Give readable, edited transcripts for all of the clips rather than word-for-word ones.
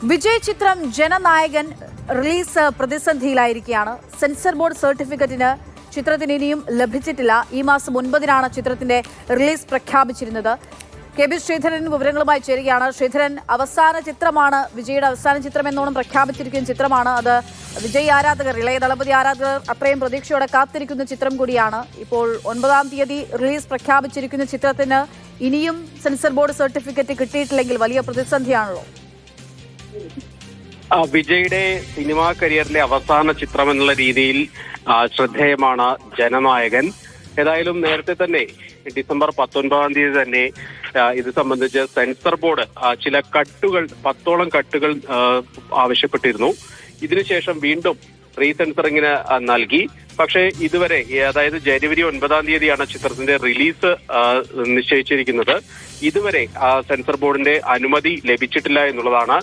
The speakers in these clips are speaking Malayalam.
വിജയ് ചിത്രം ജനനായകൻ റിലീസ് പ്രതിസന്ധിയിലായിരിക്കുകയാണ്. സെൻസർ ബോർഡ് സർട്ടിഫിക്കറ്റിന് ചിത്രത്തിന് ഇനിയും ലഭിച്ചിട്ടില്ല. ഈ മാസം 9-നാണ് ചിത്രത്തിന്റെ റിലീസ് പ്രഖ്യാപിച്ചിരുന്നത്. കെ ബി ശ്രീധരൻ വിവരങ്ങളുമായി ചേരുകയാണ്. ശ്രീധരൻ, അവസാന ചിത്രമാണ്, വിജയുടെ അവസാന ചിത്രം എന്നോണം പ്രഖ്യാപിച്ചിരിക്കുന്ന ചിത്രമാണ്. അത് വിജയ് ആരാധകർ, ഇളയ ദളപതി ആരാധകർ അത്രയും പ്രതീക്ഷയോടെ കാത്തിരിക്കുന്ന ചിത്രം കൂടിയാണ്. ഇപ്പോൾ 9-ാം തീയതി റിലീസ് പ്രഖ്യാപിച്ചിരിക്കുന്ന ചിത്രത്തിന് ഇനിയും സെൻസർ ബോർഡ് സർട്ടിഫിക്കറ്റ് കിട്ടിയിട്ടില്ലെങ്കിൽ വലിയ പ്രതിസന്ധിയാണല്ലോ. വിജയുടെ സിനിമാ കരിയറിലെ അവസാന ചിത്രം എന്നുള്ള രീതിയിൽ ശ്രദ്ധേയമാണ് ജനനായകൻ. ഏതായാലും നേരത്തെ തന്നെ ഡിസംബർ 19-ാം തീയതി തന്നെ ഇത് സംബന്ധിച്ച് സെൻസർ ബോർഡ് ചില കട്ടുകൾ 10ഓളം കട്ടുകൾ ആവശ്യപ്പെട്ടിരുന്നു. ഇതിനുശേഷം വീണ്ടും റീസെൻസറിങ്ങിന് നൽകി. പക്ഷേ ഇതുവരെ, അതായത് ജനുവരി 9-ാം തീയതിയാണ് ചിത്രത്തിന്റെ റിലീസ് നിശ്ചയിച്ചിരിക്കുന്നത്. ഇതുവരെ സെൻസർ ബോർഡിന്റെ അനുമതി ലഭിച്ചിട്ടില്ല എന്നുള്ളതാണ്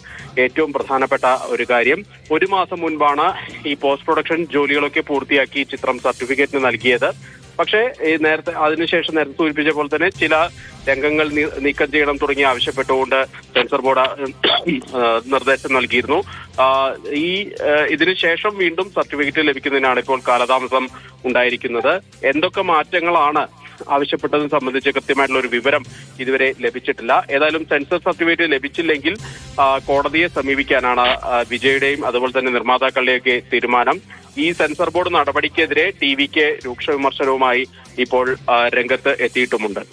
ഏറ്റവും പ്രധാനപ്പെട്ട ഒരു കാര്യം. 1 മാസം മുൻപാണ് ഈ പോസ്റ്റ് പ്രൊഡക്ഷൻ ജോലികളൊക്കെ പൂർത്തിയാക്കി ചിത്രം സർട്ടിഫിക്കറ്റിന് നൽകിയത്. പക്ഷേ അതിനുശേഷം നേരത്തെ സൂചിപ്പിച്ച പോലെ തന്നെ ചില രംഗങ്ങൾ നീക്കം ചെയ്യണം തുടങ്ങി ആവശ്യപ്പെട്ടുകൊണ്ട് സെൻസർ ബോർഡ് നിർദ്ദേശം നൽകിയിരുന്നു. ഇതിനുശേഷം വീണ്ടും സർട്ടിഫിക്കറ്റ് ലഭിക്കുന്നതിനാണ് ഇപ്പോൾ കാലതാമസം ഉണ്ടായിരിക്കുന്നത്. എന്തൊക്കെ മാറ്റങ്ങളാണ് ആവശ്യപ്പെട്ടതിനെ സംബന്ധിച്ച് കൃത്യമായിട്ടുള്ള ഒരു വിവരം ഇതുവരെ ലഭിച്ചിട്ടില്ല. ഏതായാലും സെൻസർ സർട്ടിഫിക്കറ്റ് ലഭിച്ചില്ലെങ്കിൽ കോടതിയെ സമീപിക്കാനാണ് വിജയുടെയും അതുപോലെ തന്നെ നിർമ്മാതാക്കളുടെയൊക്കെ തീരുമാനം. ഈ സെൻസർ ബോർഡ് നടപടിക്കെതിരെ ടിവിക്ക് രൂക്ഷ വിമർശനവുമായി ഇപ്പോൾ രംഗത്ത് എത്തിയിട്ടുമുണ്ട്.